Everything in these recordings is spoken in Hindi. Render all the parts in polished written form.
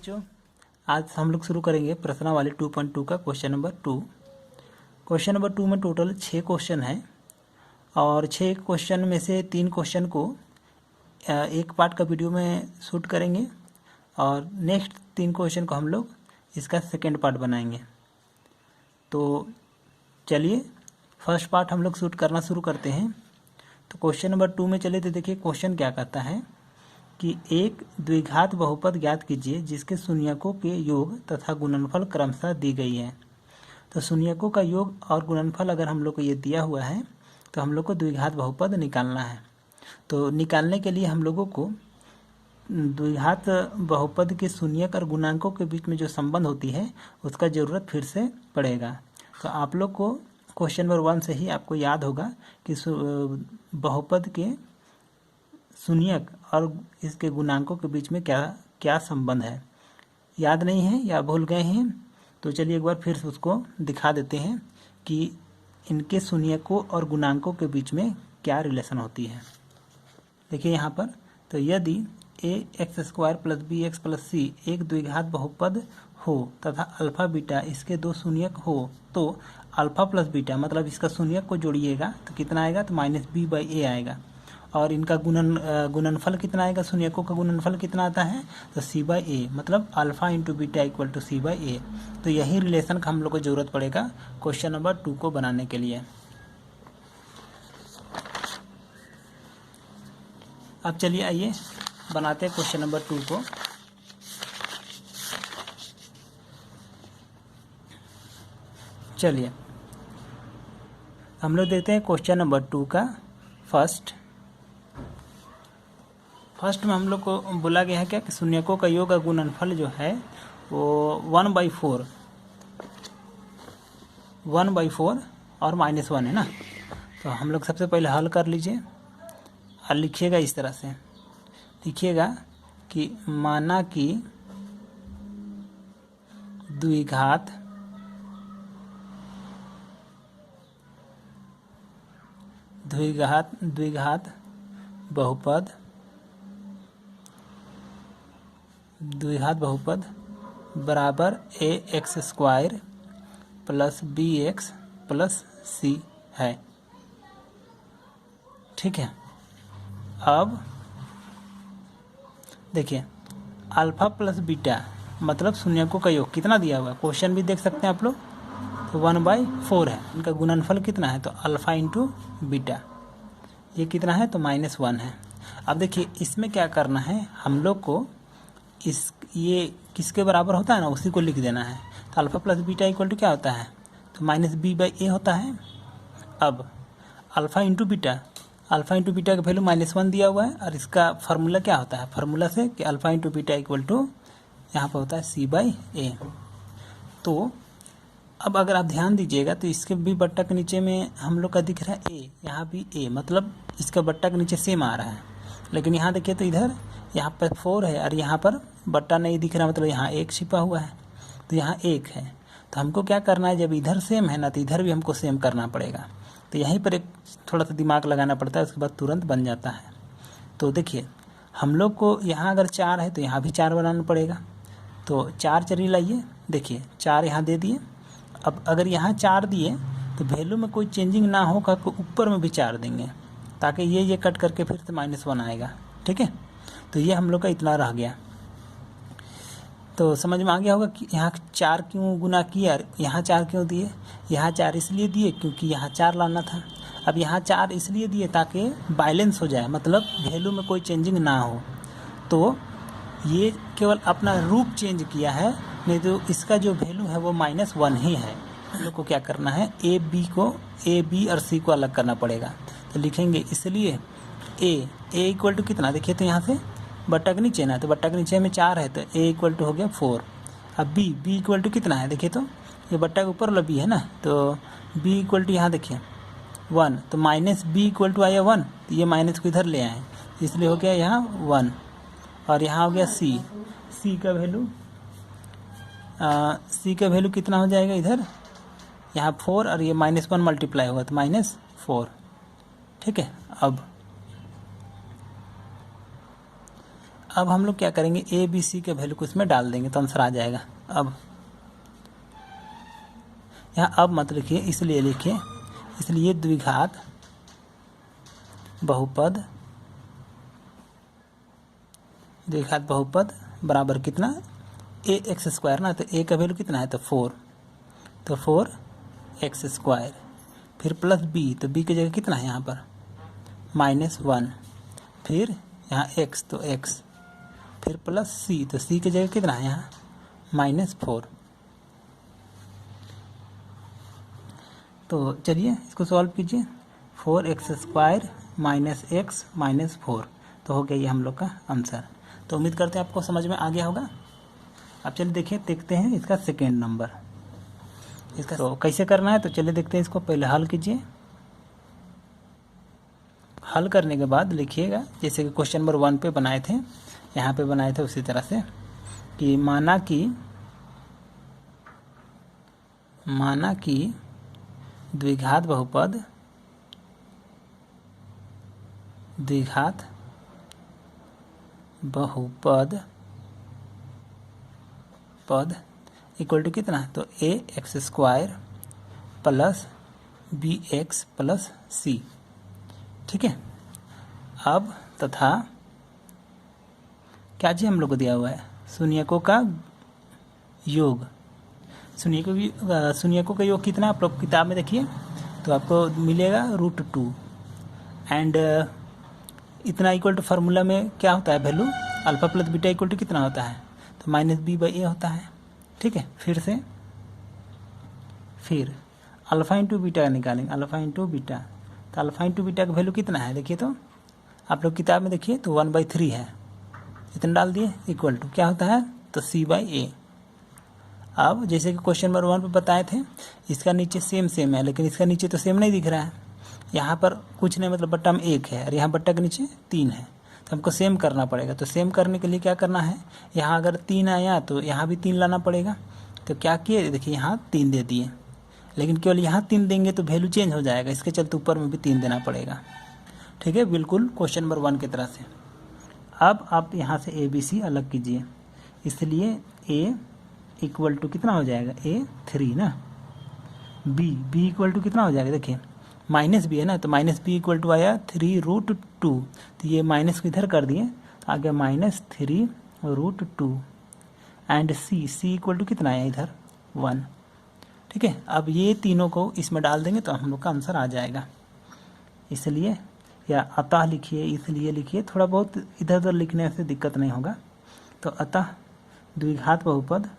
बच्चों, आज हम लोग शुरू करेंगे प्रश्नावली 2.2 का क्वेश्चन नंबर 2। क्वेश्चन नंबर 2 में टोटल 6 क्वेश्चन है और 6 क्वेश्चन में से 3 क्वेश्चन को एक पार्ट का वीडियो में शूट करेंगे और नेक्स्ट 3 क्वेश्चन को हम लोग इसका सेकेंड पार्ट बनाएंगे। तो चलिए फर्स्ट पार्ट हम लोग शूट करना शुरू करते हैं। तो क्वेश्चन नंबर 2 में चले तो देखिए क्वेश्चन क्या कहता है कि एक द्विघात बहुपद ज्ञात कीजिए जिसके शून्यकों के योग तथा गुणनफल क्रमशः दी गई है। तो शून्यकों का योग और गुणनफल अगर हम लोग को ये दिया हुआ है तो हम लोग को द्विघात बहुपद निकालना है। तो निकालने के लिए हम लोगों को द्विघात बहुपद के शून्यक और गुणांकों के बीच में जो संबंध होती है उसका ज़रूरत फिर से पड़ेगा। तो आप लोग को क्वेश्चन नंबर 1 से ही आपको याद होगा कि बहुपद के शून्यक और इसके गुणांकों के बीच में क्या क्या संबंध है। याद नहीं है या भूल गए हैं तो चलिए एक बार फिर से उसको दिखा देते हैं कि इनके शून्यकों और गुणांकों के बीच में क्या रिलेशन होती है। देखिए यहाँ पर, तो यदि ax² + bx + c एक द्विघात बहुपद हो तथा अल्फा बीटा इसके दो शून्यक हो तो अल्फा प्लस बीटा मतलब इसका शून्यक को जोड़िएगा तो कितना आएगा, तो -b/a आएगा। और इनका गुणनफल कितना आएगा, शून्यकों का गुणनफल कितना आता है, तो c/a मतलब अल्फा इंटू बीटा = c/a। तो यही रिलेशन का हम लोग को ज़रूरत पड़ेगा क्वेश्चन नंबर 2 को बनाने के लिए। अब चलिए आइए बनाते हैं क्वेश्चन नंबर 2 को। चलिए हम लोग देखते हैं क्वेश्चन नंबर 2 का फर्स्ट में हम लोग को बोला गया है क्या कि शून्यकों का योग और गुणनफल जो है वो 1/4 और -1 है ना। तो हम लोग सबसे पहले हल कर लीजिए और लिखिएगा इस तरह से, लिखिएगा कि माना कि द्विघात बहुपद बराबर ax² + bx + c है। ठीक है। अब देखिए अल्फा प्लस बीटा मतलब शून्यकों का योग कितना दिया हुआ है, क्वेश्चन भी देख सकते हैं आप लोग। तो 1/4 है। इनका गुणनफल कितना है, तो अल्फा इंटू बीटा, ये कितना है, तो -1 है। अब देखिए इसमें क्या करना है, हम लोग को ये किसके बराबर होता है ना उसी को लिख देना है। तो अल्फा प्लस बीटा = क्या होता है, तो -b/a होता है। अब अल्फा इंटू बीटा का वैल्यू -1 दिया हुआ है और इसका फार्मूला क्या होता है, फार्मूला से कि अल्फा इंटू बीटा = यहाँ पर होता है c/a। तो अब अगर आप ध्यान दीजिएगा तो इसके भी बट्टा के नीचे में हम लोग का दिख रहा है a, यहाँ भी a मतलब इसका बट्टा के नीचे सेम आ रहा है। लेकिन यहाँ देखिए तो इधर यहाँ पर 4 है और यहाँ पर बट्टा नहीं दिख रहा, मतलब यहाँ 1 छिपा हुआ है, तो यहाँ 1 है। तो हमको क्या करना है, जब इधर सेम है ना तो इधर भी हमको सेम करना पड़ेगा। तो यहीं पर एक थोड़ा सा दिमाग लगाना पड़ता है, उसके बाद तुरंत बन जाता है। तो देखिए हम लोग को यहाँ अगर 4 है तो यहाँ भी 4 बनाना पड़ेगा। तो 4 चलिए लाइए, देखिए 4 यहाँ दे दिए। अब अगर यहाँ 4 दिए तो वैल्यू में कोई चेंजिंग ना हो का ऊपर में भी 4 देंगे ताकि ये कट करके फिर से -1 आएगा। ठीक है। तो ये हम लोग का इतना रह गया। तो समझ में आ गया होगा कि यहाँ 4 क्यों गुना किया, यहाँ 4 क्यों दिए। यहाँ 4 इसलिए दिए क्योंकि यहाँ 4 लाना था। अब यहाँ 4 इसलिए दिए ताकि बैलेंस हो जाए, मतलब वैल्यू में कोई चेंजिंग ना हो। तो ये केवल अपना रूप चेंज किया है, नहीं तो इसका जो वैल्यू है वो -1 ही है। हम लोग को क्या करना है, a b और c को अलग करना पड़ेगा। तो लिखेंगे इसलिए a = कितना, देखिए तो यहाँ से बट्टा के नीचे ना, तो बट्टा के नीचे में 4 है तो a = हो गया 4। अब b = कितना है, देखिए तो ये बट्टा के ऊपर वाला b है ना, तो b = यहाँ देखिए 1, तो -b = आया 1, तो ये माइनस को इधर ले आए इसलिए हो गया यहाँ 1। और यहाँ हो गया c का वैल्यू कितना हो जाएगा, इधर यहाँ 4 और ये -1 मल्टीप्लाई होगा तो -4। ठीक है। अब हम लोग क्या करेंगे, ए बी सी के वैल्यू को इसमें डाल देंगे तो आंसर आ जाएगा। अब यहाँ अब मत लिखिए, इसलिए लिखिए, इसलिए द्विघात बहुपद बराबर कितना, ए एक्स स्क्वायर ना, तो ए का वैल्यू कितना है तो 4, तो 4x², फिर प्लस बी, तो बी की जगह कितना है यहाँ पर -1, फिर यहाँ x तो x, फिर प्लस सी, तो सी की जगह कितना है यहाँ -4। तो चलिए इसको सॉल्व कीजिए, 4x² -x -4, तो हो गया ये हम लोग का आंसर। तो उम्मीद करते हैं आपको समझ में आ गया होगा। अब चलिए देखते हैं इसका सेकेंड नंबर, इसका तो कैसे करना है। तो चलिए देखते हैं इसको, पहले हल कीजिए। हल करने के बाद लिखिएगा, जैसे कि क्वेश्चन नंबर 1 पे बनाए थे, यहाँ पे बनाए थे उसी तरह से, कि माना कि द्विघात बहुपद इक्वल टू कितना, तो ax² plus bx plus c, ठीक है। अब तथा क्या चीज़ हम लोग को दिया हुआ है, शून्यकों का योग। शून्यकों का योग कितना, आप लोग किताब में देखिए तो आपको मिलेगा √2, एंड इतना इक्वल टू फार्मूला में क्या होता है value, alpha plus beta equal to कितना होता है, तो -b/a होता है, ठीक है। फिर अल्फा इंटू बीटा निकालेंगे, अल्फा इंटू बीटा, तो अल्फा इंटू बीटा का वैल्यू कितना है, देखिए तो आप लोग किताब में देखिए तो 1/3 है, इतना डाल दिए, इक्वल टू क्या होता है तो c/a। अब जैसे कि क्वेश्चन नंबर 1 पे बताए थे, इसका नीचे सेम है, लेकिन इसका नीचे तो सेम नहीं दिख रहा है, यहाँ पर कुछ नहीं, मतलब बट्टा में 1 है और यहाँ बट्टा के नीचे 3 है, तो हमको सेम करना पड़ेगा। तो सेम करने के लिए क्या करना है, यहाँ अगर 3 आया तो यहाँ भी 3 लाना पड़ेगा। तो क्या किए, देखिए यहाँ 3 दे दिए, लेकिन केवल यहाँ 3 देंगे तो वैल्यू चेंज हो जाएगा, इसके चलते ऊपर में भी 3 देना पड़ेगा, ठीक है, बिल्कुल क्वेश्चन नंबर 1 की तरह से। अब आप यहाँ से ए बी सी अलग कीजिए, इसलिए ए इक्वल टू कितना हो जाएगा, a3 ना, बी इक्वल टू कितना हो जाएगा, देखिए -b है ना, तो -b इक्वल टू आया 3√2, तो ये माइनस को इधर कर दिए तो आ गया -3√2, एंड c इक्वल टू कितना आया इधर 1, ठीक है। अब ये तीनों को इसमें डाल देंगे तो हम लोग का आंसर आ जाएगा। इसलिए या अतः लिखिए, इसलिए लिखिए, थोड़ा बहुत इधर उधर लिखने से दिक्कत नहीं होगा। तो अतः द्विघात बहुपद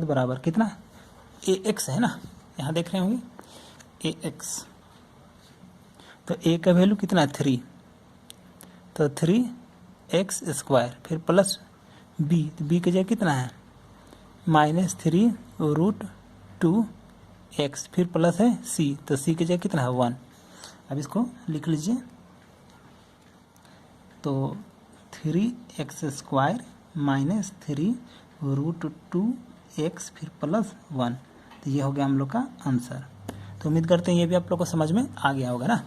बराबर कितना, ax है ना, यहाँ देख रहे होंगे ax, तो a का वैल्यू कितना है 3, तो 3x², फिर प्लस b, तो b की जगह कितना है -3√2x, फिर प्लस है c, तो c की जगह कितना है 1। अब इसको लिख लीजिए, तो 3x² -3√2x फिर प्लस 1, तो ये हो गया हम लोग का आंसर। तो उम्मीद करते हैं ये भी आप लोग को समझ में आ गया होगा ना।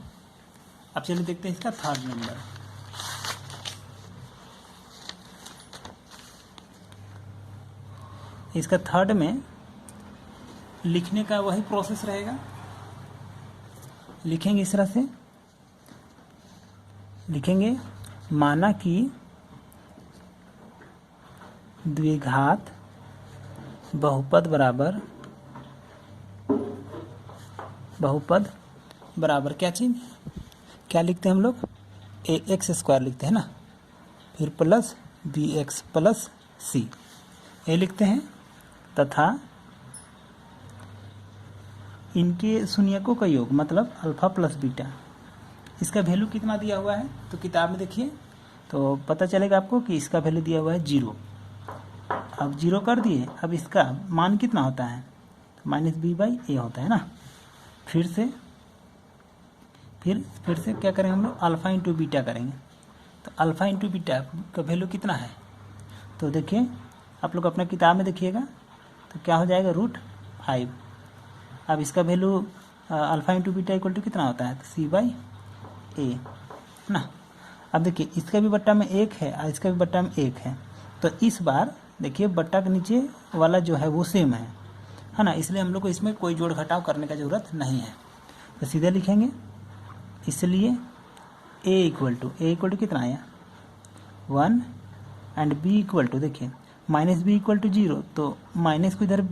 अब चलिए देखते हैं इसका थर्ड नंबर। इसका थर्ड में लिखने का वही प्रोसेस रहेगा, लिखेंगे इस तरह से, लिखेंगे माना कि द्विघात बहुपद बराबर क्या चीज, क्या लिखते हैं हम लोग, ax² लिखते हैं ना, फिर प्लस bx प्लस c, ये लिखते हैं, तथा इनके शून्यकों का योग, मतलब अल्फा प्लस बीटा, इसका वैल्यू कितना दिया हुआ है, तो किताब में देखिए तो पता चलेगा आपको कि इसका वैल्यू दिया हुआ है 0। अब 0 कर दिए, अब इसका मान कितना होता है, तो -b/a होता है ना। फिर से क्या करेंगे हम लोग, अल्फा इंटू बीटा करेंगे, तो अल्फा इंटू बीटा का वैल्यू कितना है, तो देखिए आप लोग अपना किताब में देखिएगा तो क्या हो जाएगा √5। अब इसका value alpha into beta equal to कितना होता है, तो C/A ना। अब देखिए इसका भी बट्टा में 1 है और इसका भी बट्टा में 1 है, तो इस बार देखिए बट्टा के नीचे वाला जो है वो सेम है ना, इसलिए हम लोग को इसमें कोई जोड़ घटाव करने का ज़रूरत नहीं है। तो सीधे लिखेंगे, इसलिए A इक्वल टू कितना आया 1 एंड B इक्वल टू, देखिए माइनस B इक्वल टू 0, तो माइनस को इधर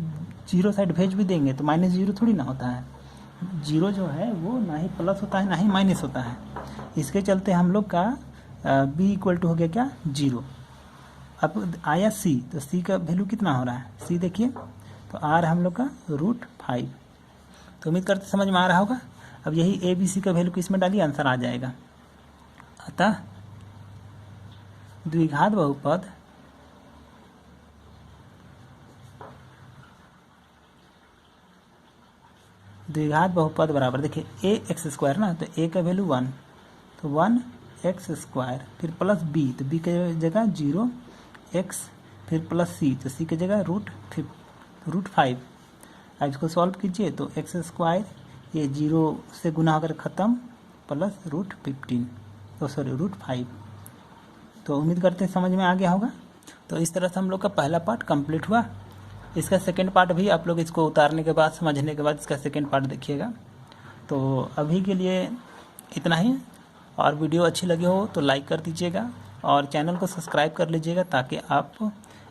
0 साइड भेज भी देंगे तो माइनस 0 थोड़ी ना होता है, 0 जो है वो ना ही प्लस होता है ना ही माइनस होता है। इसके चलते हम लोग का B इक्वल टू हो गया क्या 0। अब आया C, तो C का वैल्यू कितना हो रहा है, C देखिए तो R हम लोग का √5। तो उम्मीद करते समझ में आ रहा होगा। अब यही ABC का वैल्यू किस में डालिए, आंसर आ जाएगा। अतः द्विघात बहुपद बराबर, देखिए ax² ना, तो a का वैल्यू 1, तो 1x², फिर प्लस b, तो b की जगह 0x, फिर प्लस c, तो c की जगह √5। अब इसको सॉल्व कीजिए तो x² ये 0 से गुना होकर ख़त्म, प्लस √15, तो सॉरी √5। तो उम्मीद करते हैं समझ में आ गया होगा। तो इस तरह से हम लोग का पहला पार्ट कंप्लीट हुआ। इसका सेकंड पार्ट भी आप लोग इसको उतारने के बाद, समझने के बाद इसका सेकंड पार्ट देखिएगा। तो अभी के लिए इतना ही, और वीडियो अच्छी लगी हो तो लाइक कर दीजिएगा और चैनल को सब्सक्राइब कर लीजिएगा ताकि आप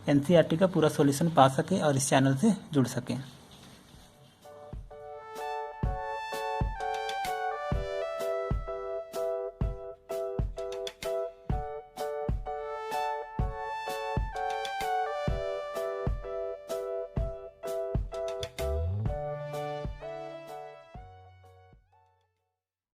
NCERT का पूरा सॉल्यूशन पा सकें और इस चैनल से जुड़ सकें।